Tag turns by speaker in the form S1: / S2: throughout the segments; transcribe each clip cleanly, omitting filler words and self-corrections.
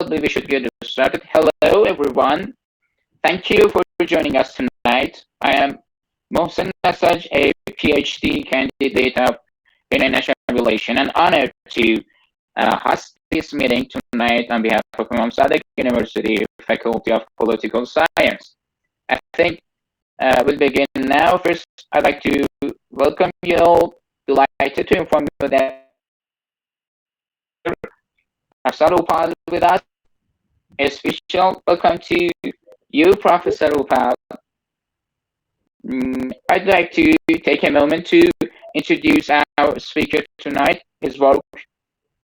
S1: probably we should get started. Hello, everyone. Thank you for joining us tonight. I am Mohsen Nasaj, a PhD candidate of International Relations, and honored to host this meeting tonight on behalf of Imam Sadiq University, Faculty of Political Science. I think we'll begin now. First, I'd like to welcome you all. Delighted to inform you that Professor Upal with us. A special welcome to you, Professor Upal. I'd like to take a moment to introduce our speaker tonight. His work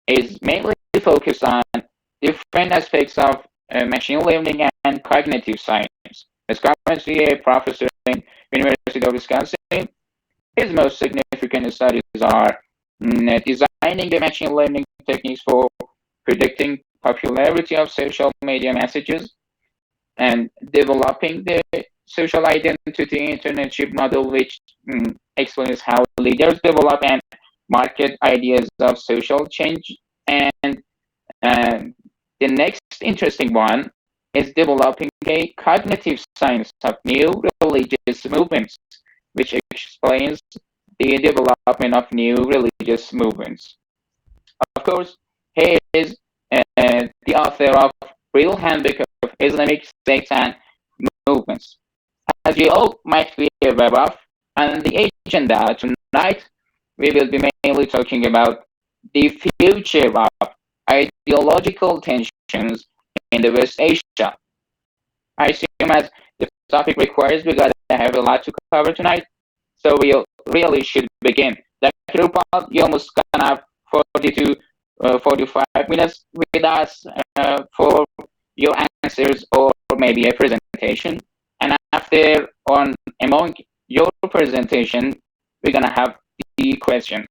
S1: is mainly focused on different aspects of machine learning and cognitive science. He's currently a professor in University of Wisconsin. His most significant studies are designing the machine learning techniques for predicting popularity of social media messages and developing the social identity internship model, which explains how leaders develop and market ideas of social change. And the next interesting one is developing a cognitive science of new religious movements, which explains the development of new religious movements. Of course, he is the author of Brill, handbook of Islamic Sects and Movements. As you all might be aware of, on the agenda tonight, we will be mainly talking about the future of ideological tensions in the West Asia. I assume as the topic requires, we're going to have a lot to cover tonight, so we really should begin. Dr. Upal, you almost gonna have 40 to 45 minutes with us for your answers or maybe a presentation. And after, among your presentation, we're gonna have the questions.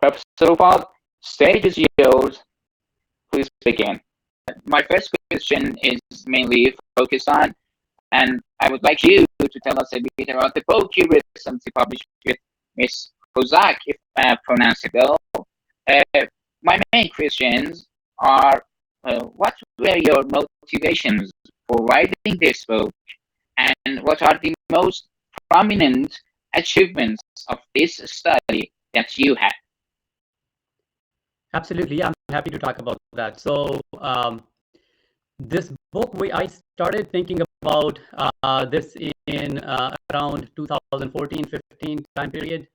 S1: Professor Upal, stage is yours. Please begin. My first question is mainly focused on, and I would like you to tell us a bit about the book you recently published with Ms. Kozak, if I pronounce it well. My main questions are, what were your motivations for writing this book, and what are the most prominent achievements of this study that you had?
S2: Absolutely, I'm happy to talk about that. So this book, I started thinking about this in around 2014-15 time period.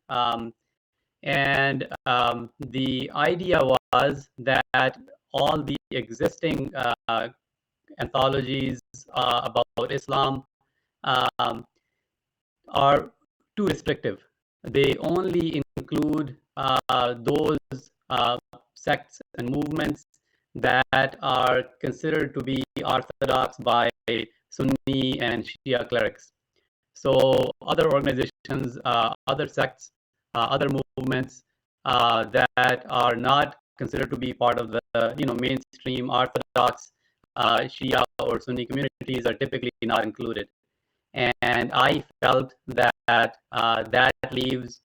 S2: And the idea was that all the existing anthologies about Islam are too restrictive. They only include those sects and movements that are considered to be orthodox by Sunni and Shia clerics. So other organizations, other sects, other movements that are not considered to be part of the mainstream orthodox Shia or Sunni communities are typically not included. And I felt that that leaves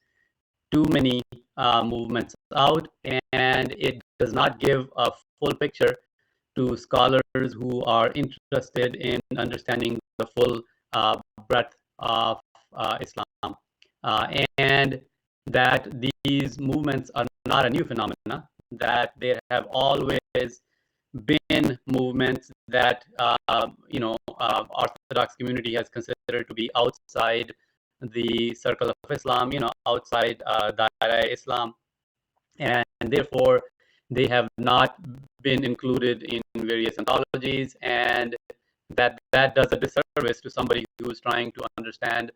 S2: too many movements out, and it does not give a full picture to scholars who are interested in understanding the full breadth of Islam. And that these movements are not a new phenomena, that there have always been movements that Orthodox community has considered to be outside the circle of Islam, outside Daira Islam, and therefore they have not been included in various anthologies, and that does a disservice to somebody who is trying to understand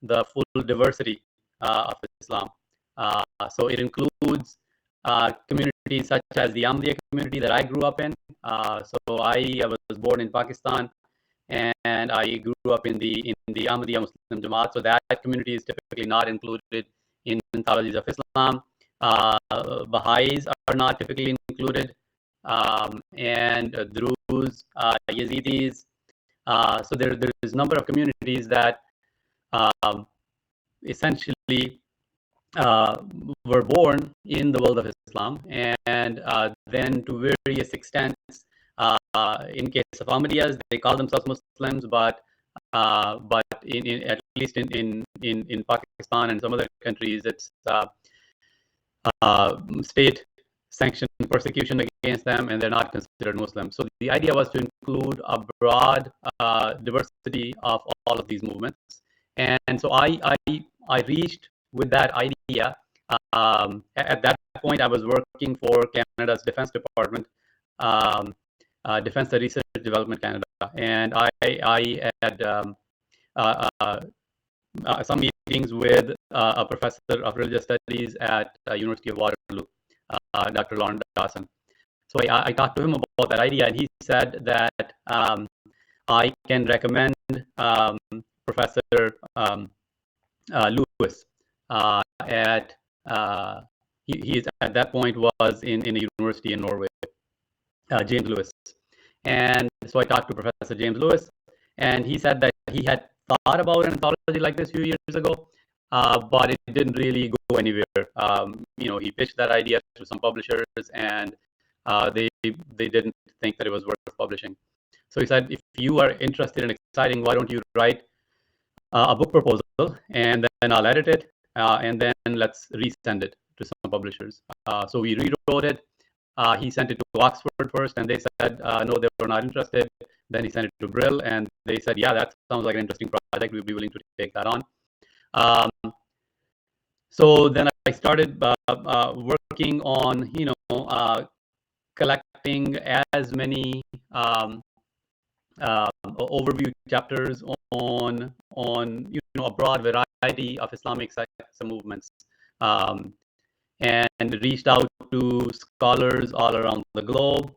S2: the full diversity of Islam. So it includes communities such as the Ahmadiyya community that I grew up in. So I was born in Pakistan, and I grew up in the Ahmadiyya Muslim Jama'at. So that community is typically not included in anthologies of Islam. Baha'is are not typically included, and Druze, Yazidis. So there is a number of communities that essentially were born in the world of Islam, and then to various extents in case of Ahmadiyyas, they call themselves Muslims, but at least in Pakistan and some other countries, it's state sanctioned persecution against them, and they're not considered Muslims. So the idea was to include a broad diversity of all of these movements. And so I reached with that idea. At that point, I was working for Canada's Defense Department, Defense Research Development Canada, and I had some meetings with a professor of religious studies at University of Waterloo, Dr. Lauren Dawson. So I talked to him about that idea, and he said that I can recommend Professor Lewis at he is at that point was in a university in Norway, James Lewis. And so I talked to Professor James Lewis, and he said that he had thought about an anthology like this a few years ago, but it didn't really go anywhere. He pitched that idea to some publishers, and they didn't think that it was worth publishing. So he said, if you are interested and exciting, why don't you write a book proposal, and then I'll edit it, and then let's resend it to some publishers. So we rewrote it. He sent it to Oxford first, and they said no, they were not interested. Then he sent it to Brill, and they said, yeah, that sounds like an interesting project. We'd be willing to take that on. So then I started working on, collecting as many overview chapters on a broad variety of Islamic sects and movements, and reached out to scholars all around the globe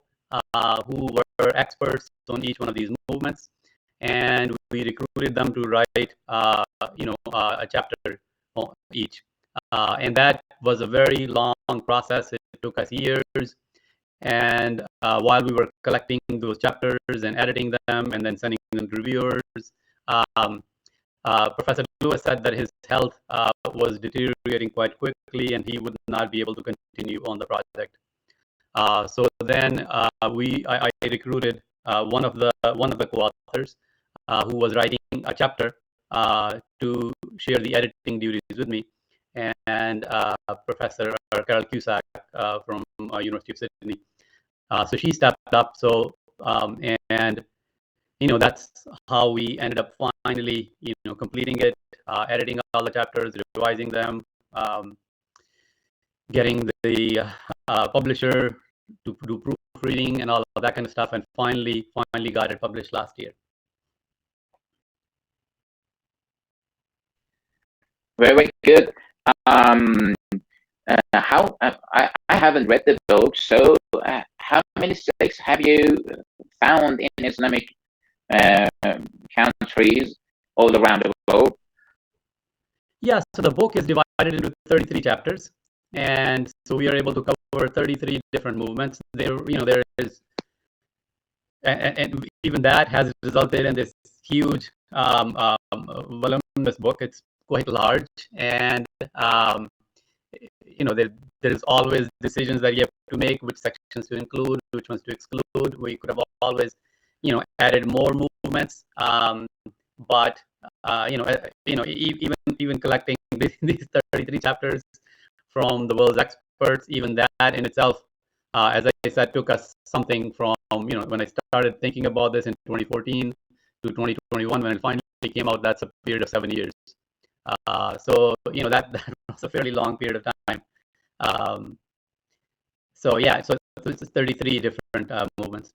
S2: who were experts on each one of these movements, and we recruited them to write a chapter on each, and that was a very long process. It took us years. And while we were collecting those chapters and editing them and then sending them to reviewers, Professor Lewis said that his health was deteriorating quite quickly, and he would not be able to continue on the project. So then I recruited one of the co-authors who was writing a chapter to share the editing duties with me, and Professor Carol Cusack from University of Sydney. So she stepped up. So and that's how we ended up finally completing it, editing all the chapters, revising them, getting the publisher to do proofreading and all of that kind of stuff, and finally got it published last year.
S1: Very good. I haven't read the book, so how many sects have you found in Islamic countries all around the globe?
S2: Yeah, so the book is divided into 33 chapters, and so we are able to cover 33 different movements. There is, and even that has resulted in this huge voluminous book. It's quite large, and there is always decisions that you have to make, which sections to include, which ones to exclude. We could have always added more movements, but even collecting these 33 chapters from the world's experts, even that in itself, as I said, took us something from when I started thinking about this in 2014 to 2021, when it finally came out. That's a period of 7 years. So that was a fairly long period of time. So it's 33 different movements.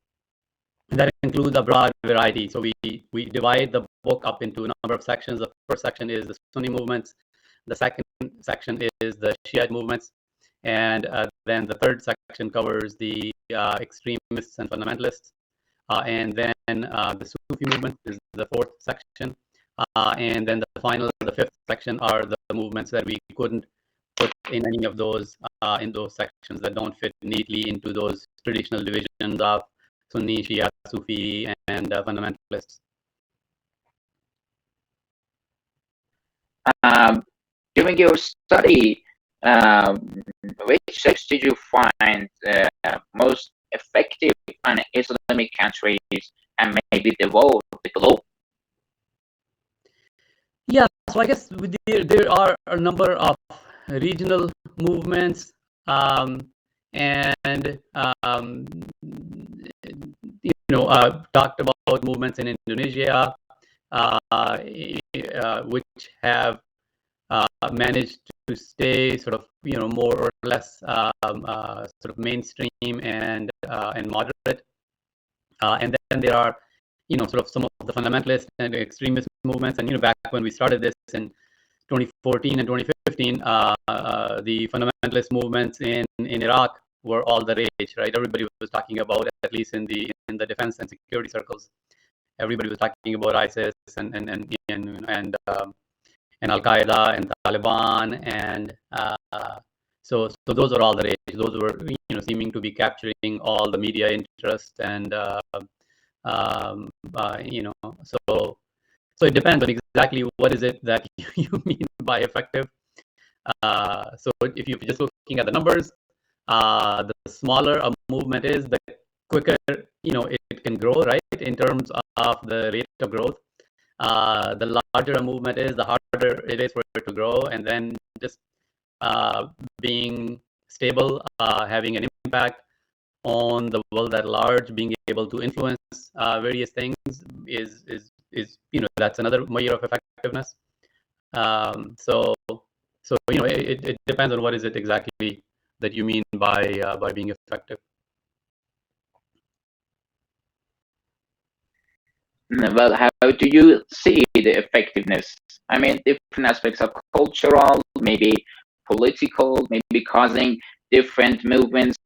S2: That includes a broad variety. So we divide the book up into a number of sections. The first section is the Sunni movements. The second section is the Shiite movements, and then the third section covers the extremists and fundamentalists, and then the Sufi movement is the fourth section, and then the fifth section are the movements that we couldn't put in any of those in those sections that don't fit neatly into those traditional divisions of Sunni, Shia, Sufi, and fundamentalists.
S1: During your study, which sects did you find most effective on Islamic countries and maybe the world, the globe?
S2: Yeah, so I guess there are a number of regional movements, and talked about movements in Indonesia, which have managed to stay sort of more or less sort of mainstream and moderate. And then there are sort of some of the fundamentalist and extremist movements. And back when we started this in 2014 and 2015, the fundamentalist movements in Iraq were all the rage, right? Everybody was talking about, at least in the defense and security circles, everybody was talking about ISIS and Al Qaeda and Taliban, and so those are all the rage. Those were seeming to be capturing all the media interest, and um, you know so it depends on exactly what is it that you mean by effective. So if you're just looking at the numbers, the smaller a movement is, the quicker it can grow, right, in terms of the rate of growth. The larger a movement is, the harder it is for it to grow, and then just being stable, having an impact on the world at large, being able to influence various things is that's another measure of effectiveness. So it depends on what is it exactly that you mean by being effective.
S1: Well, how do you see the effectiveness? I mean, different aspects of cultural, maybe political, maybe causing different movements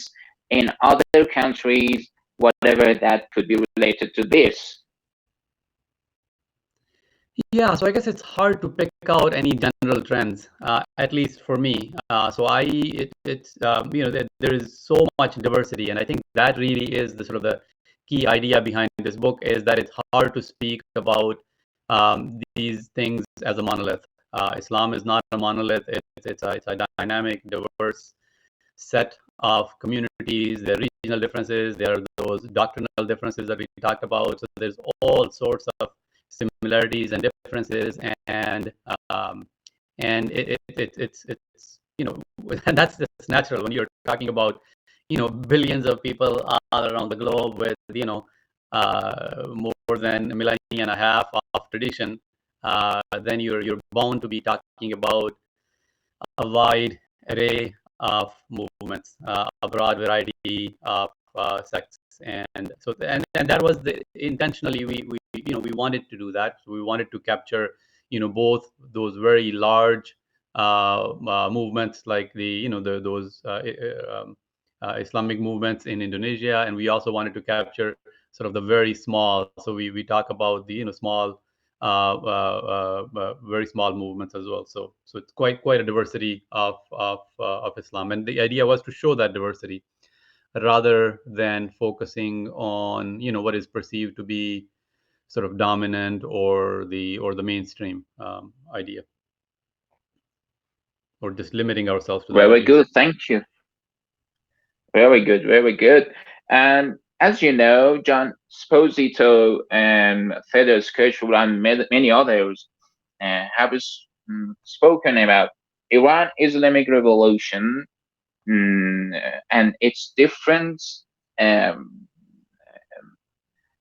S1: in other countries, whatever that could be related to this.
S2: Yeah, so I guess it's hard to pick out any general trends, at least for me. So it's there is so much diversity, and I think that really is the sort of the key idea behind this book, is that it's hard to speak about these things as a monolith. Islam is not a monolith. It's a dynamic, diverse set of communities. There are regional differences. There are those doctrinal differences that we talked about. So there's all sorts of similarities and differences, um, and it's and that's just natural when you're talking about billions of people all around the globe with more than a millennia and a half of tradition. Then you're bound to be talking about a wide array of movements, a broad variety of sects, and that was the intentionally we wanted to do that. So we wanted to capture both those very large movements, like those Islamic movements in Indonesia, and we also wanted to capture sort of the very small. So we talk about the small, very small movements as well. So it's quite a diversity of Islam, and the idea was to show that diversity rather than focusing on what is perceived to be sort of dominant or the mainstream idea, or just limiting ourselves to that at
S1: Very
S2: least.
S1: good, thank you. Very good, very good. And as you know, John Sposito and Feathers Kirchhoff and many others have spoken about Iran Islamic Revolution, and its different um,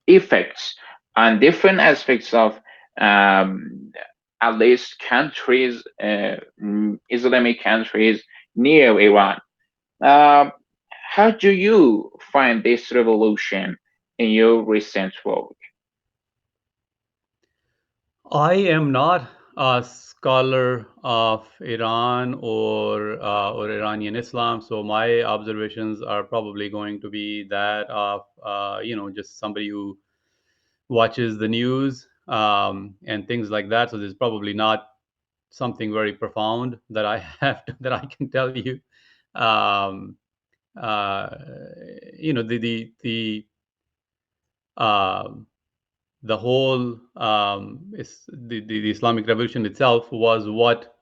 S1: effects on different aspects of um, at least countries, Islamic countries near Iran. Um, how do you find this revolution in your recent work?
S2: I am not a scholar of Iran or Iranian Islam, so my observations are probably going to be that of just somebody who watches the news and things like that. So there's probably not something very profound that I that I can tell you. Um, uh, um the whole is the Islamic Revolution itself was what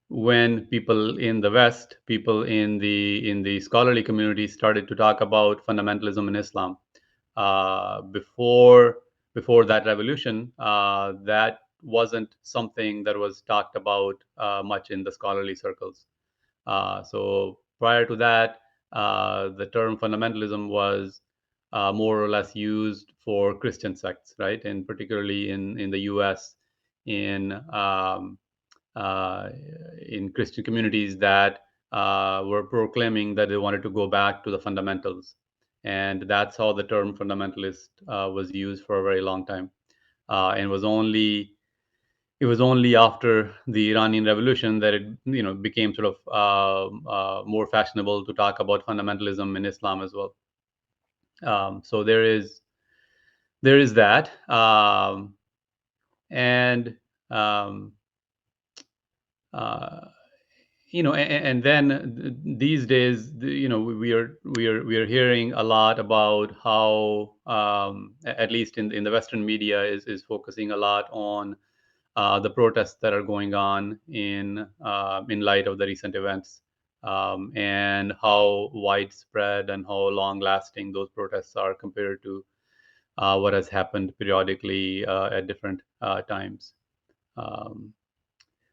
S2: when people in the West, people in the scholarly community started to talk about fundamentalism in Islam. Before that revolution, that wasn't something that was talked about much in the scholarly circles. So prior to that, the term fundamentalism was more or less used for Christian sects, right? And particularly in the U.S. in uh, in Christian communities that were proclaiming that they wanted to go back to the fundamentals, and that's how the term fundamentalist was used for a very long time, and it was only after the Iranian Revolution that it became sort of more fashionable to talk about fundamentalism in Islam as well. So there is that, and um, uh, and then these days, we are hearing a lot about how, at least in the Western media, is focusing a lot on the protests that are going on in light of the recent events, and how widespread and how long lasting those protests are compared to what has happened periodically at different times. Um,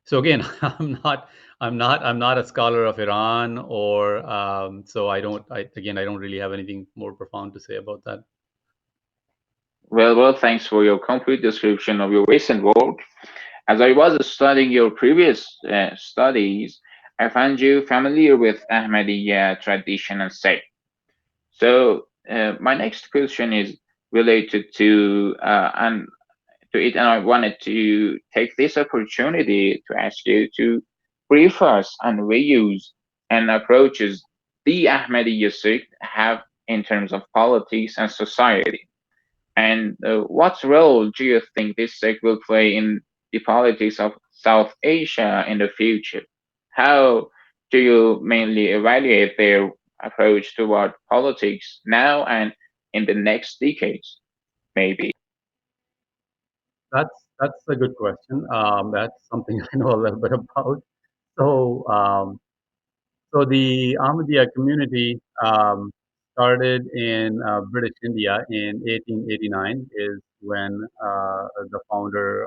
S2: so again, I'm not a scholar of Iran, or so I don't really have anything more profound to say about that.
S1: Well, thanks for your complete description of your recent work. As I was studying your previous studies, I found you familiar with Ahmadiyya tradition and sect. So my next question is related to it, and I wanted to take this opportunity to ask you to brief us on views and approaches the Ahmadiyya sect have in terms of politics and society. And what role do you think this sect will play in the politics of South Asia in the future? How do you mainly evaluate their approach toward politics now and in the next decades, maybe?
S2: That's a good question. That's something I know a little bit about. So, the Ahmadiyya community started in British India in 1889, is when the founder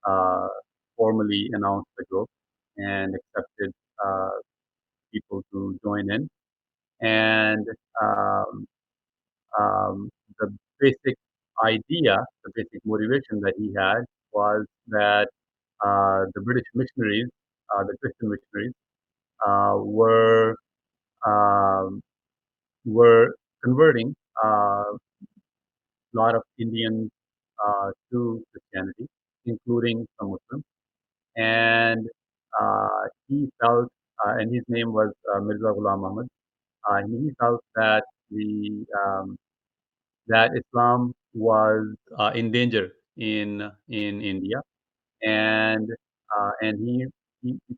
S2: uh, formally announced the group and accepted uh, people to join in. And um, the basic idea, the basic motivation that he had was that the British missionaries, the Christian missionaries, uh, were um, were converting a lot of Indians to Christianity, including some Muslims. And he felt, and his name was Mirza Ghulam Ahmad. He felt that the that Islam was in danger in India, and he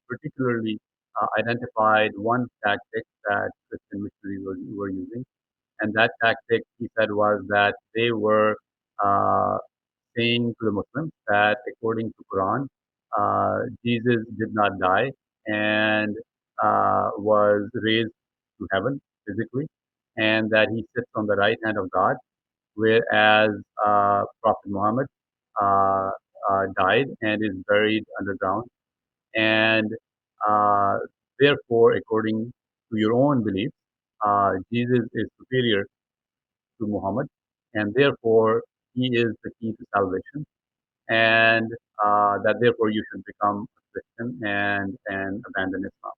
S2: particularly identified one tactic that Christian missionaries were using, and that tactic, he said, was that they were uh, saying to the Muslims that according to Quran, Jesus did not die and was raised to heaven physically, and that he sits on the right hand of God, whereas Prophet Muhammad uh, died and is buried underground. And uh, therefore, according to your own beliefs, Jesus is superior to Muhammad, and therefore he is the key to salvation, and that therefore you should become a Christian and abandon Islam.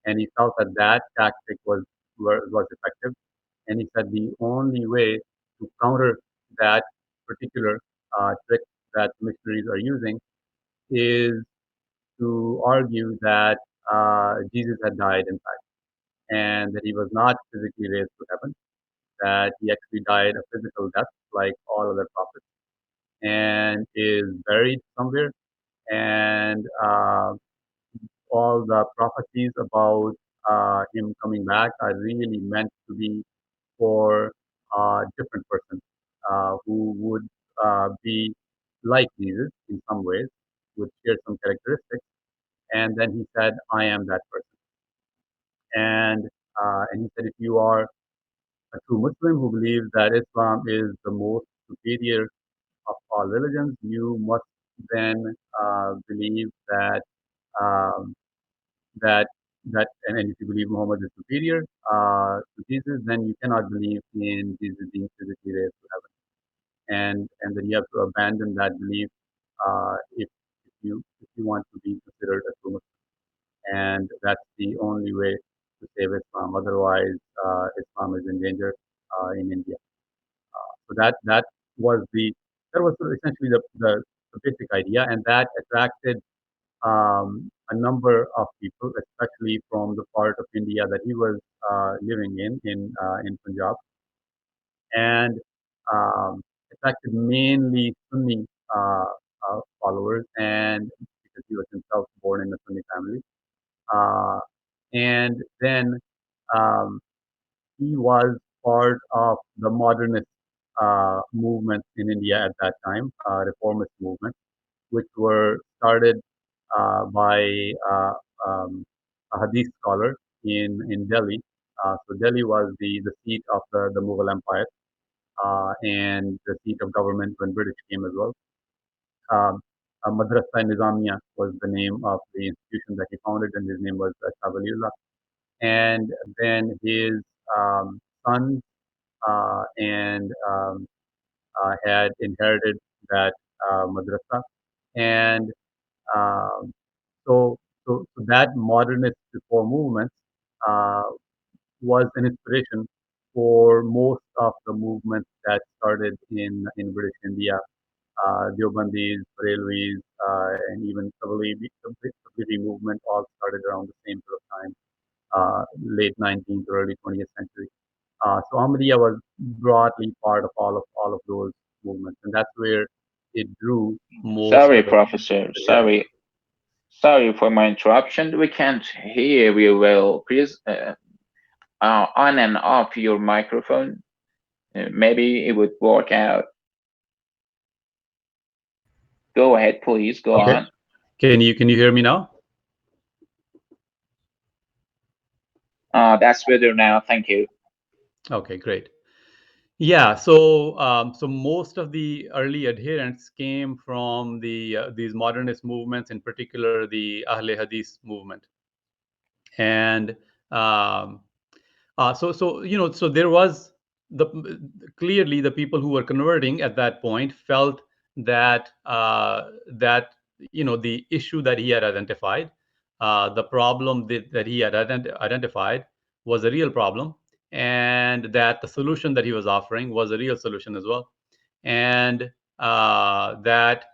S2: And he felt that that tactic was effective, and he said the only way to counter that particular trick that missionaries are using is to argue that Jesus had died, in fact, and that he was not physically raised to heaven, that he actually died a physical death like all other prophets, and is buried somewhere. And all the prophecies about him coming back are really meant to be for a different person who would be like Jesus in some ways, would share some characteristics,
S3: And then he said, I am that person. And he said, if you are a true Muslim who believes that Islam is the most superior of all religions, you must then believe that um, that and if you believe Muhammad is superior to Jesus, then you cannot believe in Jesus being physically raised to heaven, and then you have to abandon that belief if you want to be considered a true Muslim, and that's the only way to save Islam. Otherwise, Islam is in danger in India. So that was the that was sort of essentially the basic idea, and that attracted a number of people, especially from the part of India that he was living in Punjab, and attracted mainly Sunni followers, and because he was himself born in a Sunni family, uh, and then um, he was part of the modernist movement in India at that time, reformist movement, which were started by uh, um, a Hadith scholar in Delhi. So Delhi was the seat of the Mughal Empire and the seat of government when British came as well. Madrasa Nizamiya was the name of the institution that he founded, and his name was Shah Waliullah. And then his sons and had inherited that madrasa, and um, so, so that modernist reform movement uh, was an inspiration for most of the movements that started in British India. Deobandis, Barelvis, and even Tablighi movement all started around the same sort of time, late 19th or early 20th century. So Ahmadiyya was broadly part of all of those movements, and that's where it drew most
S1: Sorry,
S3: of the
S1: Professor.
S3: adherents.
S1: Sorry for my interruption. We can't hear you well. Please on and off your microphone. Maybe it would work out. Go ahead, please. Go
S3: Okay,
S1: on.
S3: can you hear me now?
S1: That's better now. Thank you.
S3: Okay, great. Yeah, so most of the early adherents came from these modernist movements, in particular the Ahle Hadith movement, and um, so there was the clearly the people who were converting at that point felt that that the issue that he had identified, the problem that he had identified was a real problem, and that the solution that he was offering was a real solution as well, and that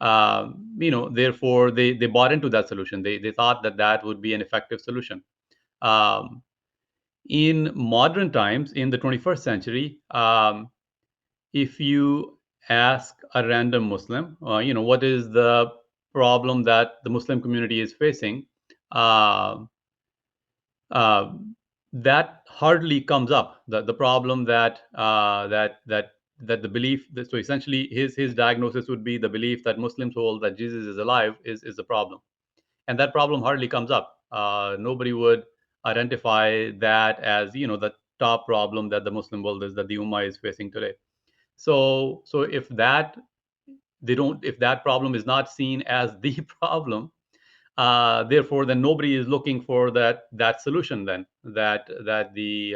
S3: therefore they bought into that solution. They thought that that would be an effective solution. Um, in modern times, in the 21st century, if you ask a random Muslim, what is the problem that the Muslim community is facing, uh, uh, that hardly comes up. The problem that the belief that, so essentially his diagnosis would be the belief that Muslims hold that Jesus is alive is the problem, and that problem hardly comes up. Nobody would identify that as the top problem that the Muslim world is that the Ummah is facing today. So if that problem is not seen as the problem, therefore then nobody is looking for that solution then that the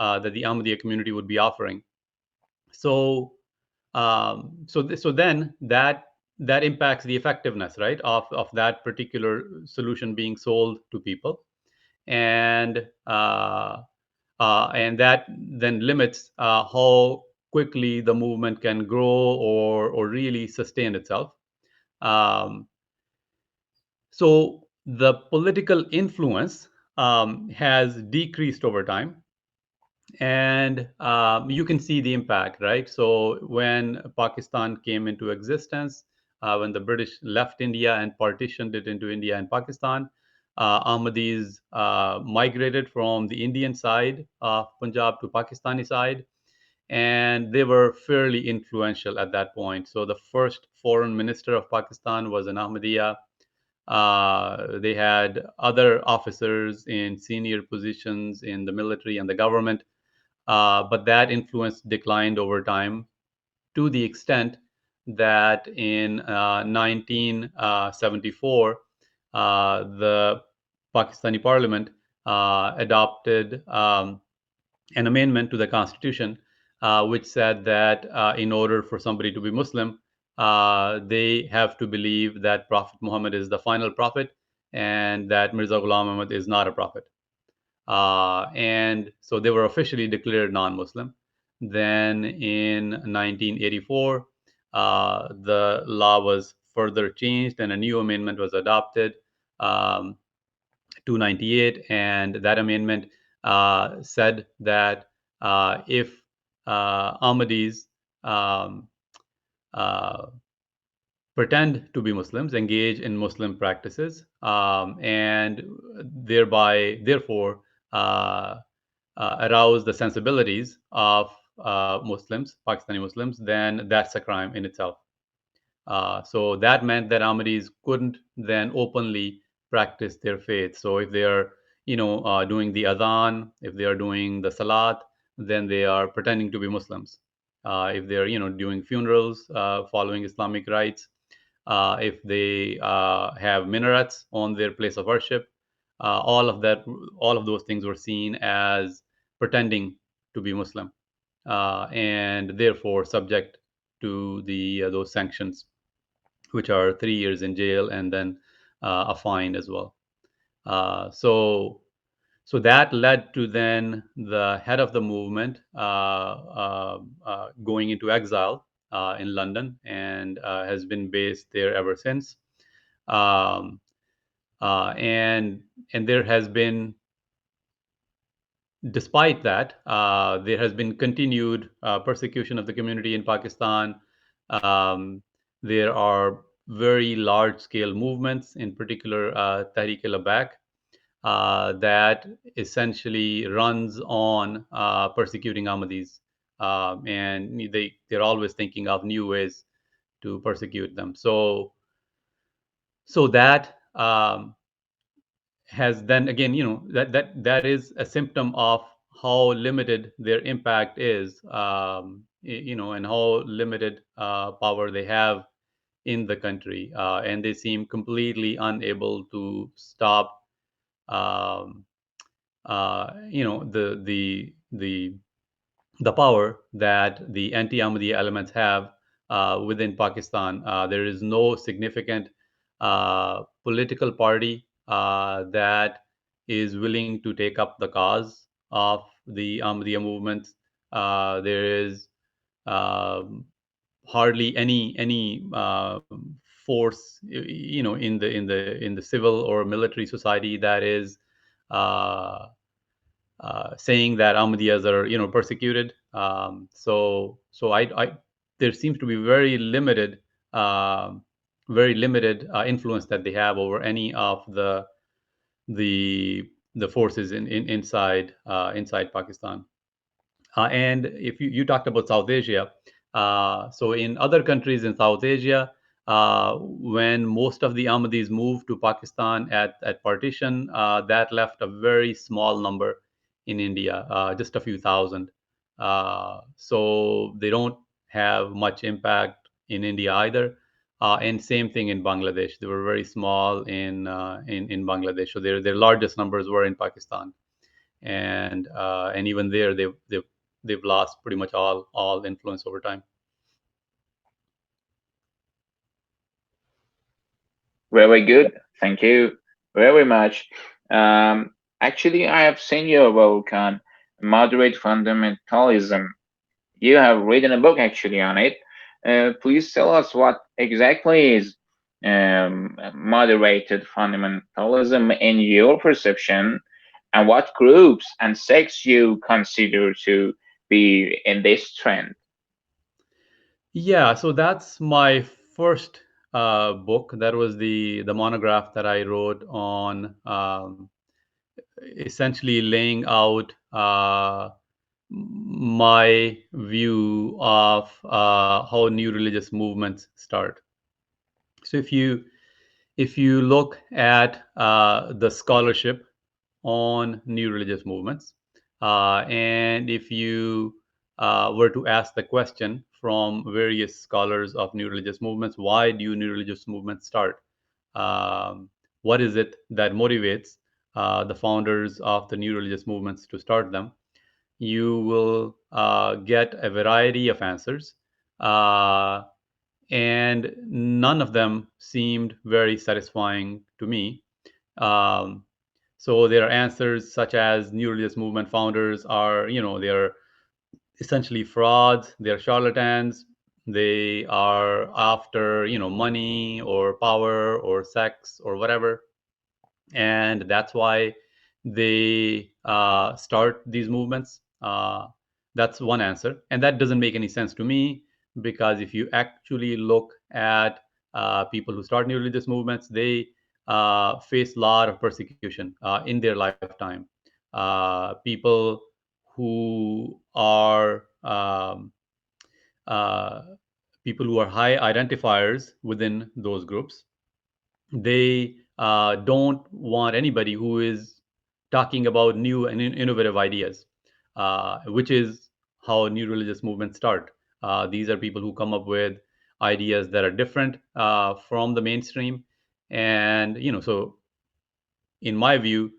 S3: Ahmadiyya community would be offering. So so then that impacts the effectiveness, right, of that particular solution being sold to people, and and that then limits how quickly the movement can grow or really sustain itself. um, so the political influence has decreased over time, and you can see the impact, right? So when Pakistan came into existence, when the British left India and partitioned it into India and Pakistan, Ahmadis migrated from the Indian side of Punjab to Pakistani side, and they were fairly influential at that point. So the first foreign minister of Pakistan was an Ahmadiyya. They had other officers in senior positions in the military and the government, but that influence declined over time to the extent that in 1974, the Pakistani parliament adopted an amendment to the constitution, which said that in order for somebody to be Muslim, they have to believe that Prophet Muhammad is the final prophet and that Mirza Ghulam Ahmad is not a prophet. And so they were officially declared non-Muslim. Then in 1984, the law was further changed and a new amendment was adopted, um, 298, and that amendment said that if Ahmadis um, uh, pretend to be Muslims, engage in Muslim practices, and therefore, uh, arouse the sensibilities of Muslims, Pakistani Muslims, then that's a crime in itself. So that meant that Ahmadis couldn't then openly practice their faith. So if they are, doing the adhan, if they are doing the salat, then they are pretending to be Muslims. If they are, doing funerals, following Islamic rites, if they have minarets on their place of worship, all of those things were seen as pretending to be Muslim, and therefore subject to the those sanctions, which are 3 years in jail and then a fine as well. So that led to then the head of the movement going into exile in London and has been based there ever since. Um, and there has been, despite that, there has been continued persecution of the community in Pakistan. Um, there are very large-scale movements, in particular Tehreek-e-Labbaik, that essentially runs on persecuting Ahmadis, and they're always thinking of new ways to persecute them. So that has then again, that is a symptom of how limited their impact is, and how limited power they have in the country, and they seem completely unable to stop um, the power that the anti-Ahmadiyya elements have within Pakistan. There is no significant political party that is willing to take up the cause of the Ahmadiyya movement. There is um, hardly any force, in the civil or military society that is uh, saying that Ahmadiyyas are, persecuted. So there seems to be very limited influence that they have over any of the the forces inside Pakistan. And if you talked about South Asia, so in other countries in South Asia, when most of the Ahmadis moved to Pakistan at partition, that left a very small number in India, just a few thousand. So they don't have much impact in India either. And same thing in Bangladesh. They were very small in Bangladesh. So their largest numbers were in Pakistan, and even there they've lost pretty much all influence over time.
S1: Very good. Thank you very much. Um, Actually, I have seen your work on moderate fundamentalism. You have written a book actually on it. Please tell us what exactly is moderated fundamentalism in your perception, and what groups and sects you consider to be in this trend.
S3: Yeah, so that's my first book. That was the monograph that I wrote on, essentially laying out my view of how new religious movements start. So
S2: if you look at the scholarship on new religious movements, and if you were to ask the question from various scholars of new religious movements, why do new religious movements start? Um, what is it that motivates the founders of the new religious movements to start them? You will get a variety of answers. And none of them seemed very satisfying to me. Um, so there are answers such as new religious movement founders are, they're essentially frauds, they're charlatans, they are after, money or power or sex or whatever, and that's why they start these movements. That's one answer, and that doesn't make any sense to me, because if you actually look at people who start new religious movements, they face a lot of persecution in their lifetime. People who are uh, people who are high identifiers within those groups, they don't want anybody who is talking about new and innovative ideas, which is how new religious movements start. These are people who come up with ideas that are different from the mainstream, and so in my view,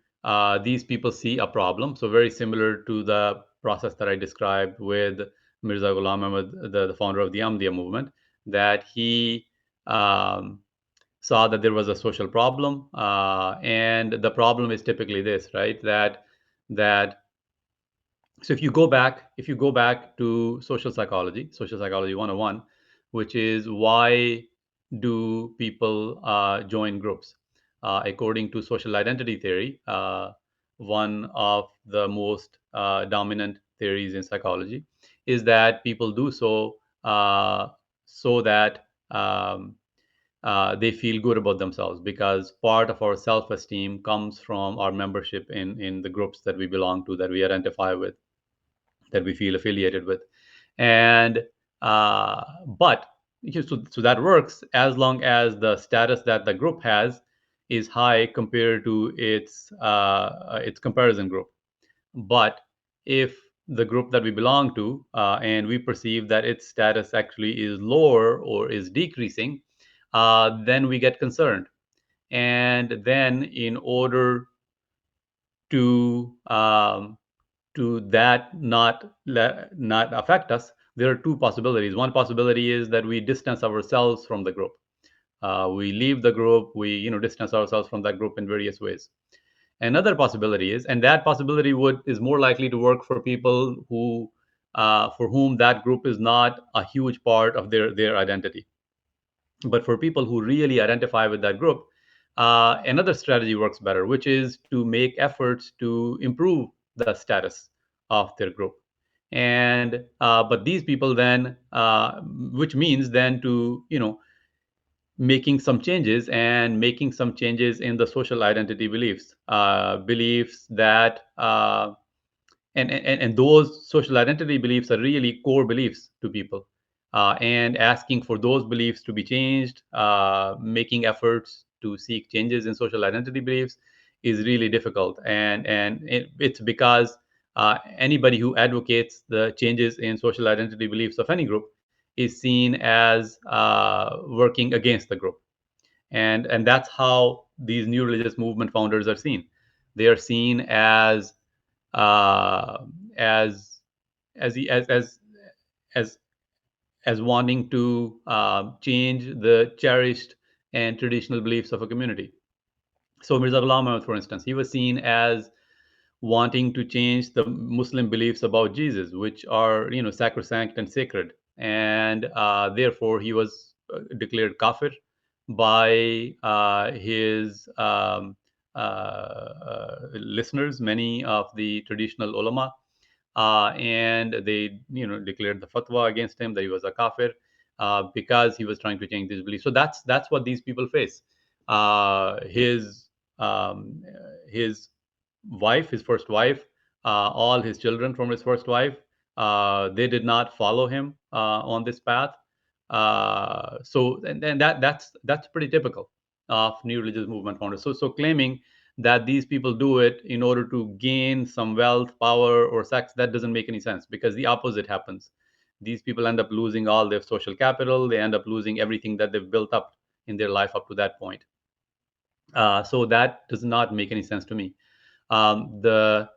S2: these people see a problem. So very similar to the process that I described with Mirza Ghulam Ahmad, the founder of the Ahmadiyya movement, that he um, saw that there was a social problem, and the problem is typically this, right? That so if you go back to social psychology 101, which is why do people join groups? According to social identity theory, one of the most dominant theories in psychology is that people do so so that they feel good about themselves, because part of our self-esteem comes from our membership in the groups that we belong to, that we identify with, that we feel affiliated with. And but so that works as long as the status that the group has is high compared to its comparison group. But if the group that we belong to, and we perceive that its status actually is lower or is decreasing, then we get concerned. And then, in order to that not affect us, there are two possibilities. One possibility is that we distance ourselves from the group. We leave the group. We distance ourselves from that group in various ways. Another possibility is, and that possibility would is more likely to work for people who for whom that group is not a huge part of their identity. But for people who really identify with that group, another strategy works better, which is to make efforts to improve the status of their group. And but these people then, which means then to making some changes, and making some changes in the social identity beliefs, beliefs that and those social identity beliefs are really core beliefs to people, and asking for those beliefs to be changed, making efforts to seek changes in social identity beliefs is really difficult. And it's because anybody who advocates the changes in social identity beliefs of any group is seen as working against the group. And that's how these new religious movement founders are seen. They are seen uh, as as as as wanting to change the cherished and traditional beliefs of a community. So Mirza Ghulam Ahmad, for instance, he was seen as wanting to change the Muslim beliefs about Jesus, which are sacrosanct and sacred, and therefore he was declared kafir by his listeners, many of the traditional ulama, and they declared the fatwa against him that he was a kafir, because he was trying to change his beliefs. So that's what these people face. Um, his wife, his first wife, all his children from his first wife, they did not follow him on this path. So and that's pretty typical.
S3: of new religious movement founders. So claiming that these people do it in order to gain some wealth, power, or sex, that doesn't make any sense, because the opposite happens. These people end up losing all their social capital. They end up losing everything that they've built up in their life up to that point. So that does not make any sense to me. The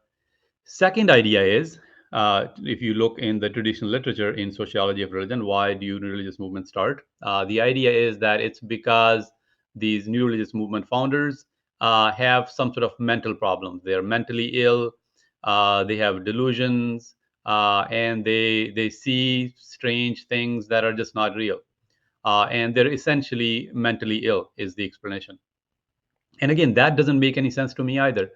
S3: second idea is, if you look in the traditional literature in sociology of religion, why do new religious movements start? The idea is that it's because these new religious movement founders have some sort of mental problems. They're mentally ill. They have delusions, and they see strange things that are just not real. And they're essentially mentally ill, is the explanation. And again, that doesn't make any sense to me either,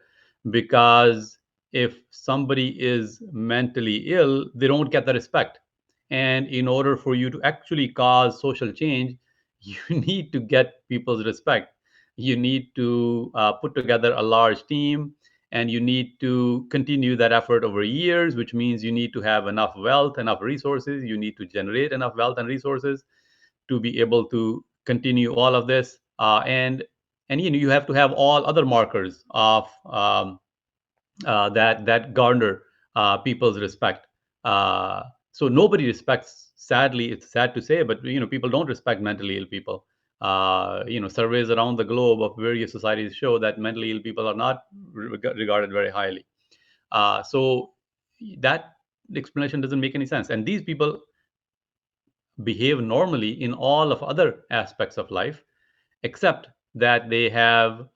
S3: because if somebody is mentally ill, they don't get the respect. And in order for you to actually cause social change, you need to get people's respect. You need to put together a large team, and you need to continue that effort over years, which means you need to have enough wealth, enough resources. You need to generate enough wealth and resources to be able to continue all of this. And you have to have all other markers of that garner people's respect. So nobody respects. Sadly, it's sad to say, but people don't respect mentally ill people. Surveys around the globe of various societies show that mentally ill people are not regarded very highly. So that explanation doesn't make any sense. And these people behave normally in all of other aspects of life, except that they have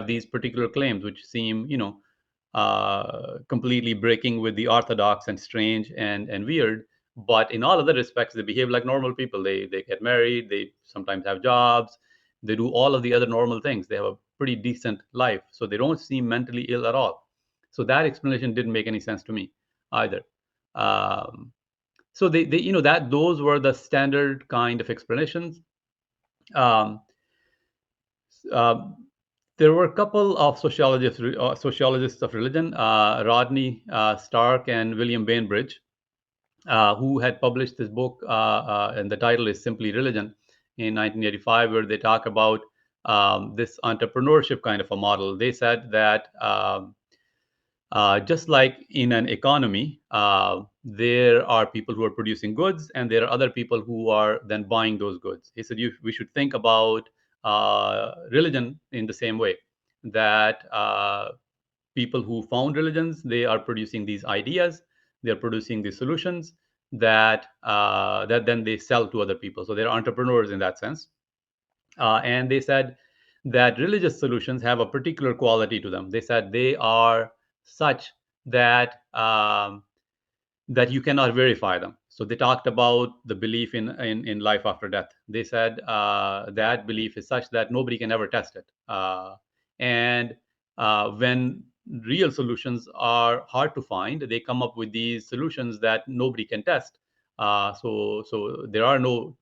S3: these particular claims which seem completely breaking with the orthodox and strange and weird. But in all other respects, they behave like normal people. They get married, they sometimes have jobs, they do all of the other normal things. They have a pretty decent life, so they don't seem mentally ill at all. So that explanation didn't make any sense to me either. Um, so that those were the standard kind of explanations. um, uh, there were a couple of sociologists of religion, Rodney Stark and William Bainbridge, who had published this book, and the title is simply Religion, in 1985, where they talk about this entrepreneurship kind of a model. They said that just like in an economy, there are people who are producing goods, and there are other people who are then buying those goods. He said we should think about religion in the same way, that people who found religions, they are producing these ideas, they're producing these solutions that then they sell to other people. So they're entrepreneurs in that sense. And they said that religious solutions have a particular quality to them. They said they are such that that you cannot verify them. So they talked about the belief in life after death. They said that belief is such that nobody can ever test it. And when real solutions are hard to find, they come up with these solutions that nobody can test. So there are no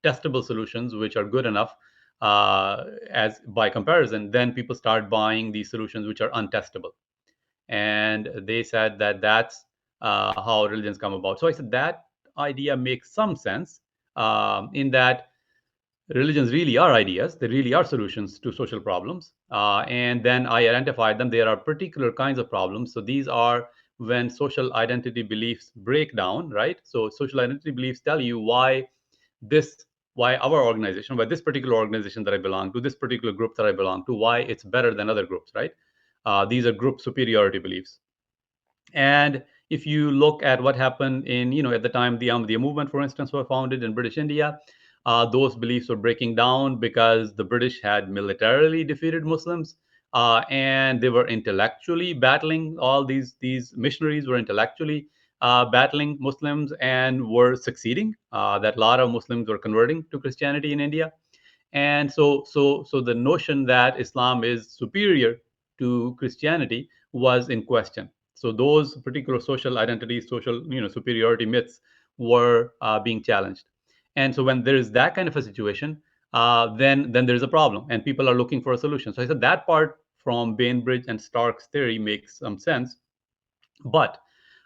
S3: testable solutions which are good enough. As by comparison, then people start buying these solutions which are untestable. And they said that that's how religions come about. So I said that idea makes some sense, in that religions really are ideas, they really are solutions to social problems. And then I identified them. There are particular kinds of problems. So these are when social identity beliefs break down, right? So social identity beliefs tell you why our organization, why this particular organization that I belong to, this particular group that I belong to, why it's better than other groups, right? These are group superiority beliefs. And if you look at what happened at the time the Ahmadiyya movement, for instance, were founded in British India, those beliefs were breaking down because the British had militarily defeated Muslims, and they were intellectually battling. All these missionaries were intellectually battling Muslims and were succeeding. That a lot of Muslims were converting to Christianity in India. And so the notion that Islam is superior to Christianity was in question. So those particular social identities, social superiority myths were being challenged. And so when there is that kind of a situation, then there's a problem, and people are looking for a solution. So I said that part from Bainbridge and Stark's theory makes some sense. But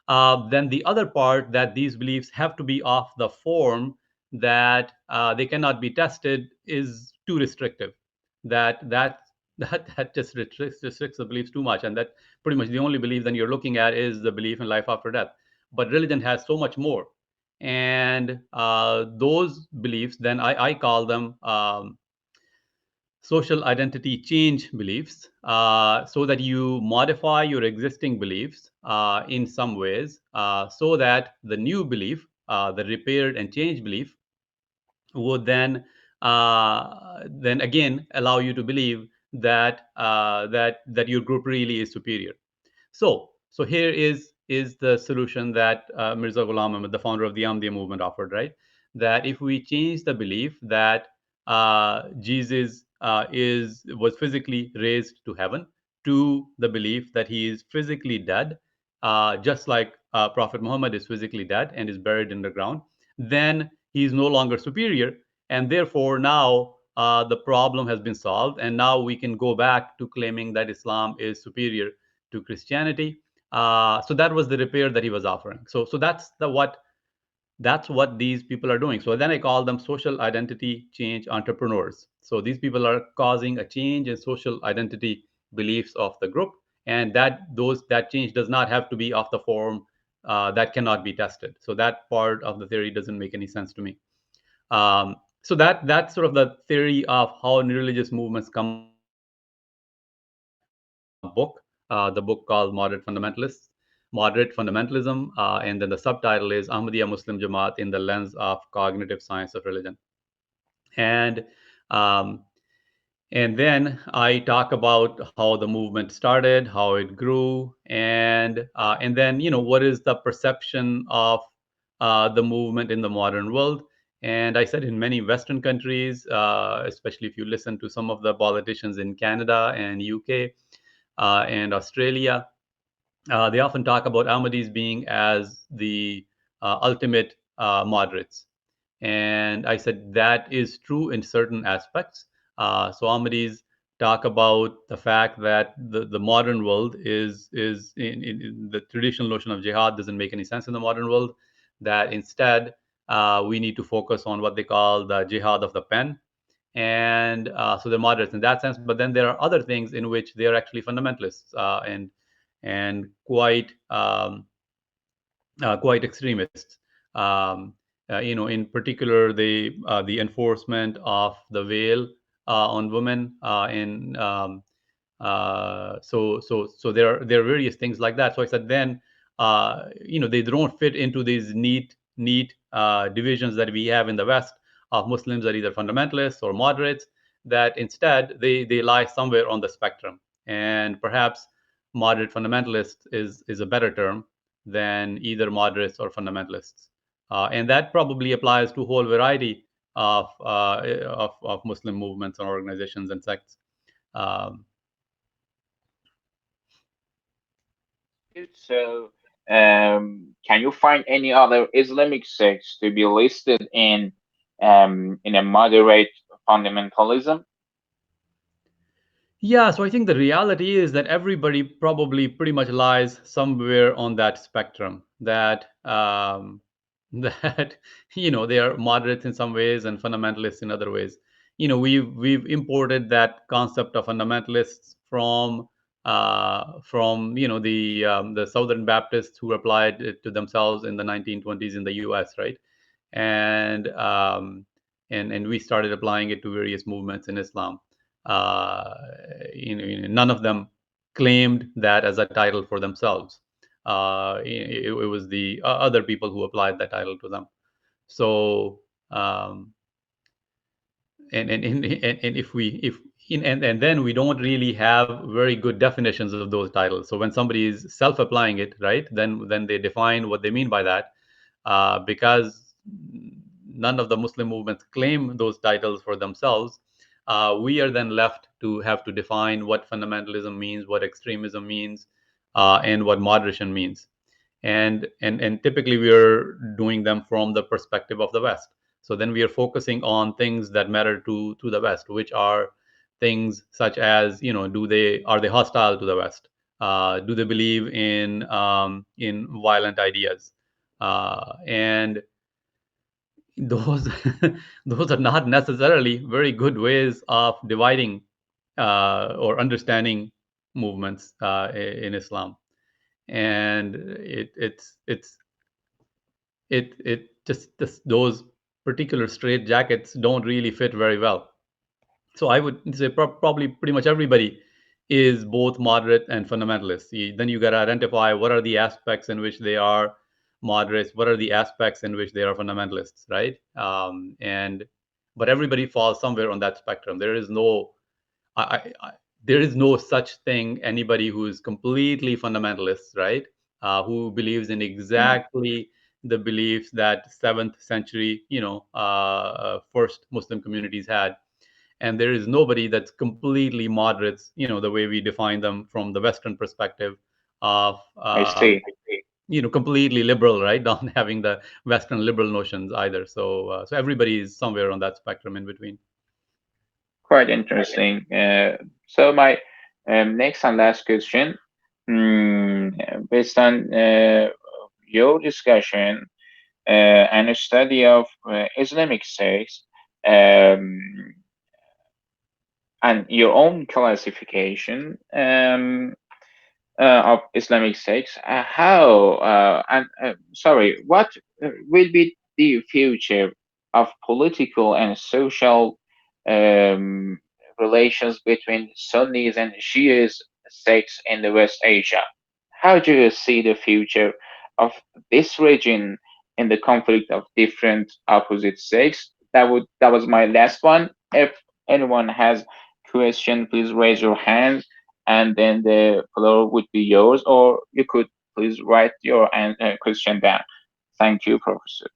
S3: then the other part, that these beliefs have to be of the form that they cannot be tested, is
S2: too restrictive. That just restricts the beliefs too much, and that pretty much the only belief then you're looking at is the belief in life after death. But religion has so much more, and those beliefs then I call them social identity change beliefs, so that you modify your existing beliefs in some ways, so that the new belief, the repaired and changed belief, would then again allow you to believe that your group really is superior. So here is the solution that Mirza Ghulam Ahmad, the founder of the Ahmadiyya movement, offered, right? That if we change the belief that Jesus was physically raised to heaven, to the belief that he is physically dead, just like Prophet Muhammad is physically dead and is buried in the ground, then he is no longer superior, and therefore now the problem has been solved, and now we can go back to claiming that Islam is superior to Christianity. So that was the repair that he was offering. So that's what these people are doing. So then I call them social identity change entrepreneurs. So these people are causing a change in social identity beliefs of the group, and that change does not have to be of the form that cannot be tested. So that part of the theory doesn't make any sense to me. So that's sort of the theory of how religious movements come about. I wrote a book, the book called Moderate Fundamentalism, and then the subtitle is Ahmadiyya Muslim Jama'at in the Lens of Cognitive Science of Religion. And um, and then I talk about how the movement started, how it grew, and then what is the perception of the movement in the modern world. And I said in many Western countries, especially if you listen to some of the politicians in Canada and UK and Australia, they often talk about Ahmadis being as the ultimate moderates. And I said that is true in certain aspects. So Ahmadis talk about the fact that the modern world is in the traditional notion of jihad doesn't make any sense in the modern world. That instead we need to focus on what they call the jihad of the pen, and so they're moderates in that sense. But then there are other things in which they are actually fundamentalists, and quite extremists. Um, in particular, the enforcement of the veil on women, in so there are various things like that. So I said then, they don't fit into these neat divisions that we have in the West of Muslims are either fundamentalists or moderates. That instead they lie somewhere on the spectrum, and perhaps moderate fundamentalist is a better term than either moderates or fundamentalists. And that probably applies to a whole variety of Muslim movements and organizations and sects. Um,
S1: So, can you find any other Islamic sects to be listed in a moderate fundamentalism?
S2: Yeah, so I think the reality is that everybody probably pretty much lies somewhere on that spectrum. That that they are moderates in some ways and fundamentalists in other ways. We've imported that concept of fundamentalists from the Southern Baptists who applied it to themselves in the 1920s in the U.S., right? And and we started applying it to various movements in Islam. Uh, None of them claimed that as a title for themselves. It was the other people who applied that title to them. So um, and if we if in, and then we don't really have very good definitions of those titles. So when somebody is self-applying it, right, then they define what they mean by that, because none of the Muslim movements claim those titles for themselves. We are then left to have to define what fundamentalism means, what extremism means, and what moderation means. And typically we are doing them from the perspective of the West. So then we are focusing on things that matter to the West, which are things such as, are they hostile to the West? Do they believe in violent ideas? And those those are not necessarily very good ways of dividing or understanding movements in Islam, and it just those particular straight jackets don't really fit very well. So I would say probably pretty much everybody is both moderate and fundamentalist. Then you got to identify what are the aspects in which they are moderates, what are the aspects in which they are fundamentalists, right? And but everybody falls somewhere on that spectrum. I, there is no such thing anybody who is completely fundamentalist, right? Who believes in exactly the beliefs that seventh century, first Muslim communities had, and there is nobody that's completely moderates, the way we define them from the Western perspective of
S1: I see.
S2: completely liberal, right? Not having the Western liberal notions either. So everybody is somewhere on that spectrum in between.
S1: Quite interesting. So my next and last question, based on your discussion and a study of Islamic sects, um, and your own classification of Islamic sects, what will be the future of political and social um, relations between Sunnis and Shias sects in the West Asia? How do you see the future of this region in the conflict of different opposite sects? That was my last one. If anyone has question, please raise your hand, and then the floor would be yours, or you could please write your question down. Thank you, Professor.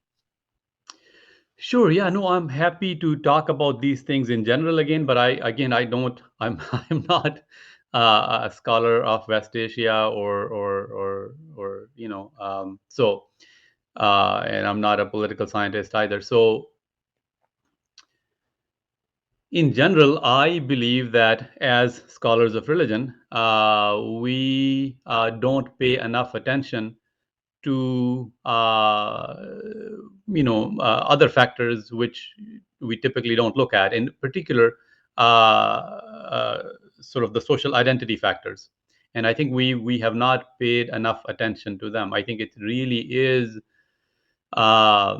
S2: Sure. Yeah. No, I'm happy to talk about these things in general again, but I don't. I'm I'm not a scholar of West Asia or and I'm not a political scientist either. So in general, I believe that as scholars of religion, we don't pay enough attention to other factors which we typically don't look at. In particular, sort of the social identity factors, and I think we have not paid enough attention to them. I think it really is a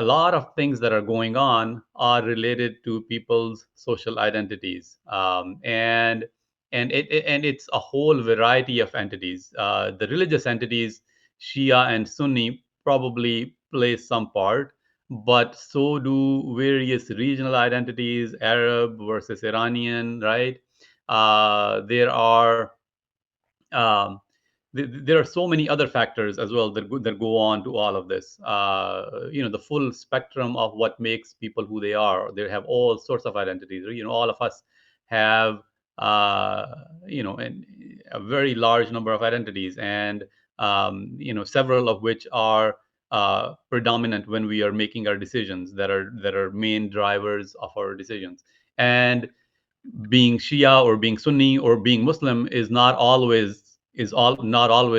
S2: lot of things that are going on are related to people's social identities, and it's a whole variety of entities. The religious entities, Shia and Sunni, probably play some part, but so do various regional identities, Arab versus Iranian, right? There are um, there are so many other factors as well that go on to all of this. The full spectrum of what makes people who they are. They have all sorts of identities. All of us have a very large number of identities, and several of which are predominant when we are making our decisions. That are main drivers of our decisions. And being Shia or being Sunni or being Muslim not always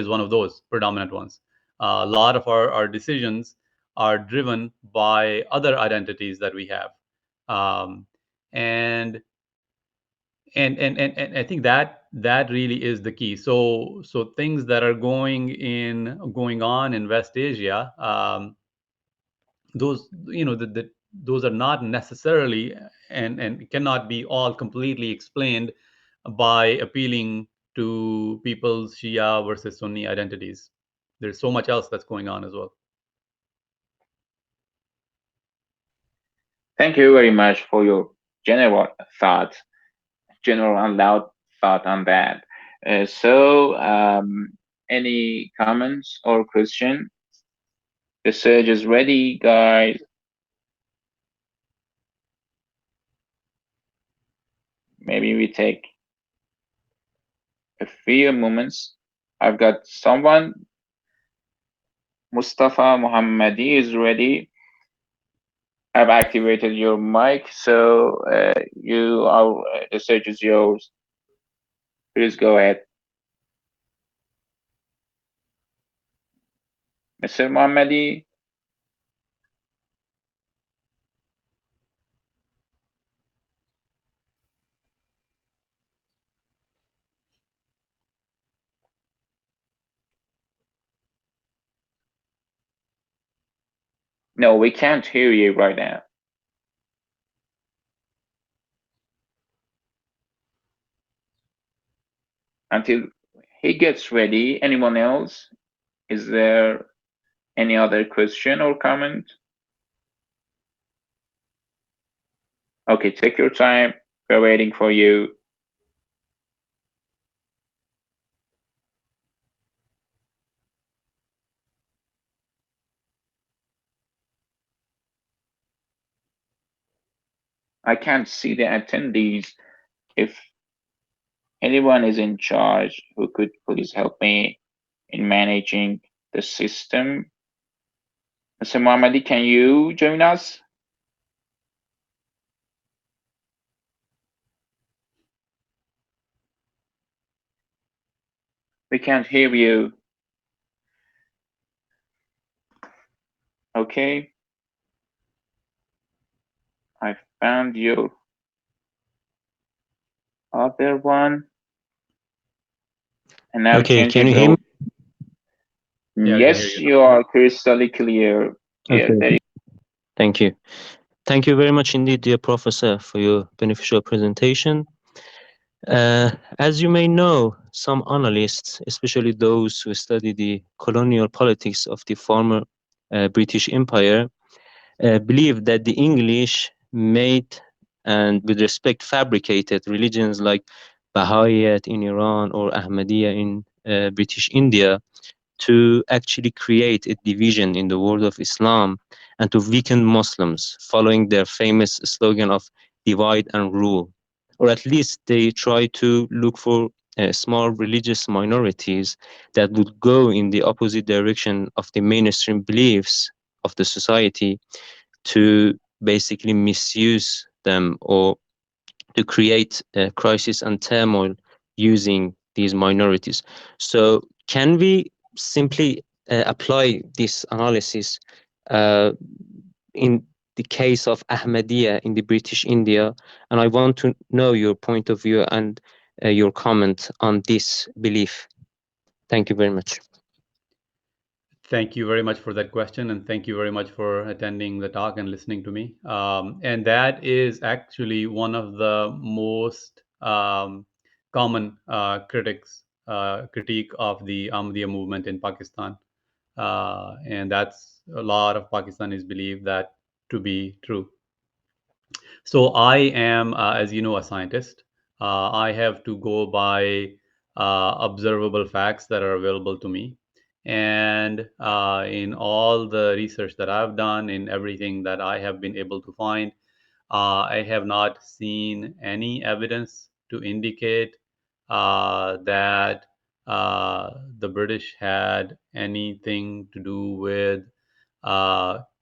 S2: one of those predominant ones. A lot of our decisions are driven by other identities that we have, um, and and I think that really is the key. So things that are going on in West Asia, those those are not necessarily and cannot be all completely explained by appealing to people's Shia versus Sunni identities. There's so much else that's going on as well.
S1: Thank you very much for your general thought, general and loud thought on that. Any comments or question? The surge is ready, guys. Maybe we take a few moments. I've got someone. Mustafa Muhammadi is ready. I've activated your mic, so the stage is yours. Please go ahead, Mr. Muhammadi. No, we can't hear you right now. Until he gets ready, anyone else? Is there any other question or comment? Okay, take your time. We're waiting for you. I can't see the attendees. If anyone is in charge who could please help me in managing the system. Mr. Mohammadi, can you join us? We can't hear you. Okay. I found your other one. And now
S4: Okay, can
S1: changing
S4: you hear me?
S2: Yeah, we can hear
S1: Yes,
S2: you
S1: you are crystal clear. Yeah,
S4: Okay,
S1: there you
S4: thank you. Thank you very much indeed, dear Professor, for your beneficial presentation. As you may know, some analysts, especially those who study the colonial politics of the former British Empire, believe that the English made and with respect fabricated religions like Baha'iyat in Iran or Ahmadiyya in British India to actually create a division in the world of Islam and to weaken Muslims, following their famous slogan of divide and rule. Or at least they try to look for small religious minorities that would go in the opposite direction of the mainstream beliefs of the society to basically misuse them or to create a crisis and turmoil using these minorities. So, can we simply apply this analysis uh, in the case of Ahmadiyya in the British India? And I want to know your point of view and your comment on this belief. Thank you very much.
S2: Thank you very much for that question, and thank you very much for attending the talk and listening to me. And that is actually one of the most common critique of the Ahmadiyya movement in Pakistan, and that's a lot of Pakistanis believe that to be true. So I am, as you know, a scientist. I have to go by observable facts that are available to me. And in all the research that I've done, in everything that I have been able to find, I have not seen any evidence to indicate that the British had anything to do with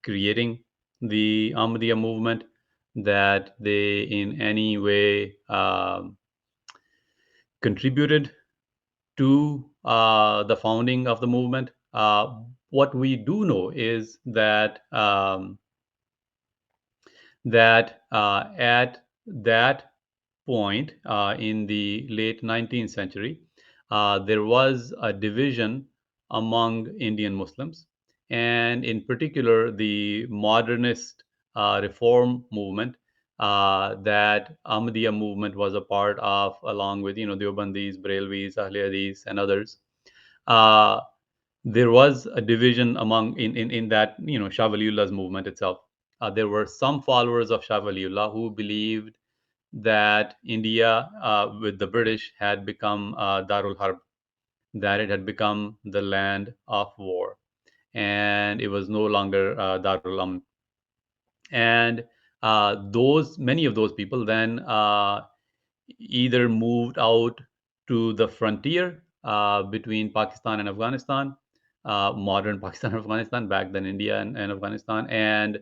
S2: creating the Ahmadiyya movement, that they in any way contributed to the founding of the movement. What we do know is that at that point in the late 19th century, there was a division among Indian Muslims, and in particular, the modernist reform movement that Ahmadiyya movement was a part of, along with the Deobandis, Brelvis, Ahle Hadith, and others. Uh, there was a division among in that Shah Waliullah's movement itself. There were some followers of Shah Waliullah who believed that India, with the British, had become Darul Harb, that it had become the land of war, and it was no longer Darul Amn. And those many of those people then either moved out to the frontier between Pakistan and Afghanistan, modern Pakistan and Afghanistan, back then India and Afghanistan, and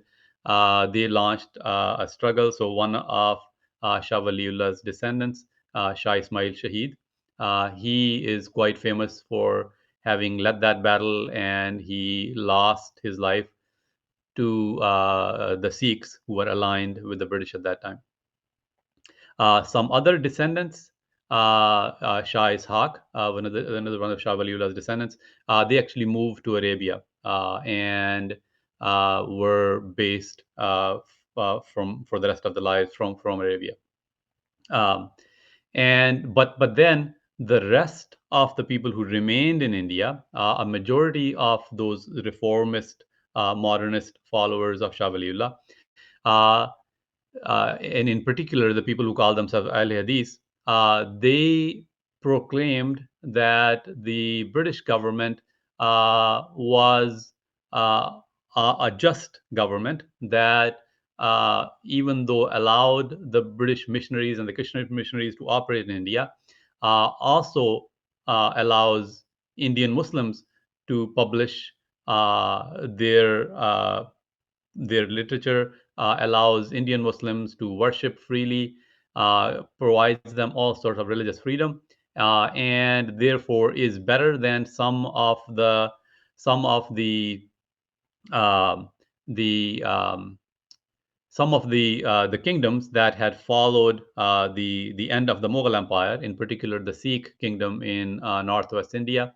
S2: they launched a struggle. So one of Shah Waliullah's descendants, Shah Ismail Shaheed, he is quite famous for having led that battle, and he lost his life to the Sikhs who were aligned with the British at that time. Some other descendants, Shah Ishaq, another one of Shah Waliullah's descendants, they actually moved to Arabia, and
S3: were based for the rest of their lives from Arabia. Um, but then the rest of the people who remained in India, a majority of those reformist, modernist followers of Shah Waliullah, uh, and in particular the people who call themselves Ahl Hadith, they proclaimed that the British government was a just government that, even though allowed the British missionaries and the Christian missionaries to operate in India, also allows Indian Muslims to publish their literature, allows Indian Muslims to worship freely, provides them all sorts of religious freedom, and therefore is better than some of the um, the the kingdoms that had followed the end of the Mughal Empire, in particular the Sikh kingdom in northwest India,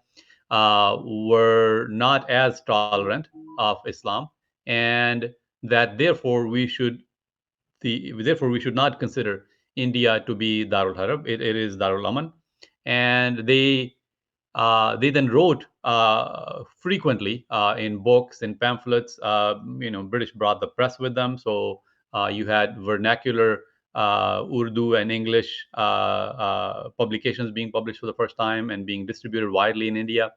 S3: were not as tolerant of Islam, and that therefore we should not consider India to be Darul Harb. It is Darul Aman, and they then wrote frequently in books and pamphlets. British brought the press with them, so you had vernacular Urdu and English publications being published for the first time and being distributed widely in India.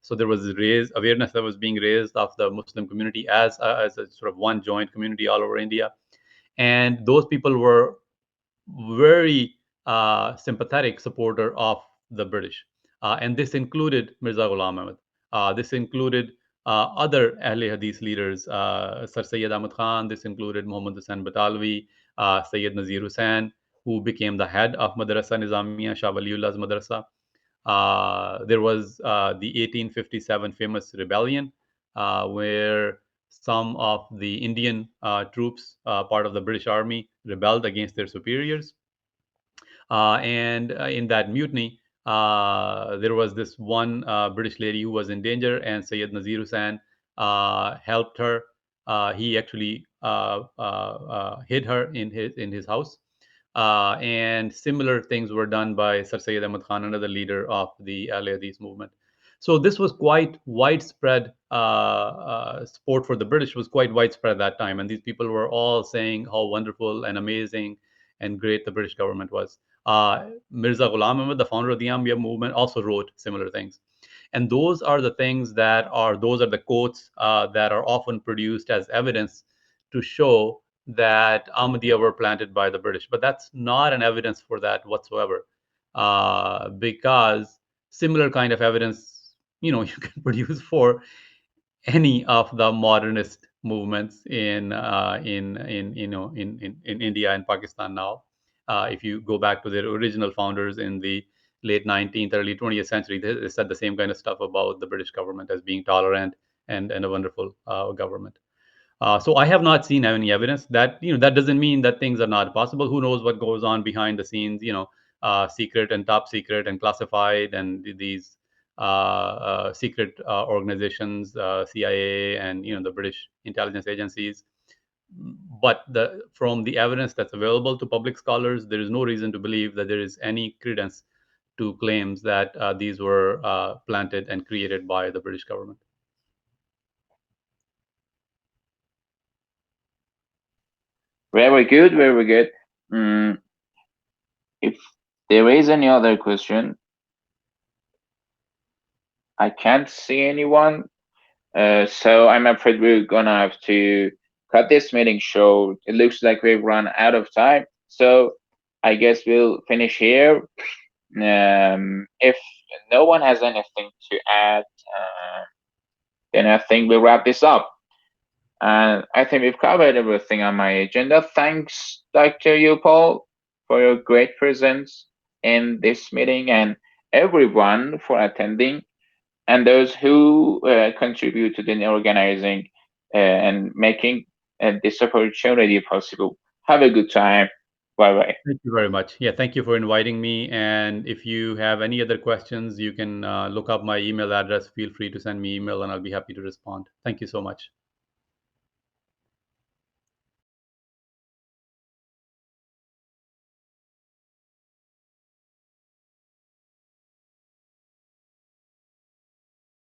S3: So there was raised awareness that was being raised of the Muslim community as a sort of one joint community all over India, and those people were very sympathetic supporter of the British. And this included Mirza Ghulam Ahmad. This included other Ahl Hadith leaders, Sir Sayyid Ahmad Khan. This included Muhammad Hussain Batalwi, Sayyid Nazir Hussain, who became the head of Madrasa Nizamiya, Shah Waliullah's madrasa. There was the 1857 famous rebellion, where some of the Indian troops, part of the British Army, rebelled against their superiors. And in that mutiny, there was this one British lady who was in danger, and Sayyid Nazir Hussain helped her. He actually hid her in his house. And similar things were done by Sir Sayyid Ahmad Khan, another leader of the Ahl Hadith movement. So this was quite widespread. Support for the British was quite widespread at that time, and these people were all saying how wonderful and amazing and great the British government was. Mirza Ghulam Ahmad, the founder of the Ahmadiyya movement, also wrote similar things. And those are the quotes that are often produced as evidence to show that Ahmadiyya were planted by the British. But that's not an evidence for that whatsoever, because similar kind of evidence, you can produce for any of the modernist movements in India and Pakistan now. If you go back to their original founders in the late 19th, early 20th century, they said the same kind of stuff about the British government as being tolerant and a wonderful government. So I have not seen any evidence that that doesn't mean that things are not possible. Who knows what goes on behind the scenes? Secret and top secret and classified, and these secret organizations, CIA, and the British intelligence agencies. But from the evidence that's available to public scholars, there is no reason to believe that there is any credence to claims that these were planted and created by the British government.
S1: Very good, very good. If there is any other question, I can't see anyone. So I'm afraid we're gonna have to cut this meeting short. It looks like we've run out of time. So I guess we'll finish here. If no one has anything to add, then I think we'll wrap this up. And I think we've covered everything on my agenda. Thanks, Dr. Upal, for your great presence in this meeting, and everyone for attending, and those who contribute to the organizing and making this opportunity possible. Have a good time. Bye-bye.
S3: Thank you very much. Yeah, thank you for inviting me. And if you have any other questions, you can look up my email address. Feel free to send me email, and I'll be happy to respond. Thank you so much.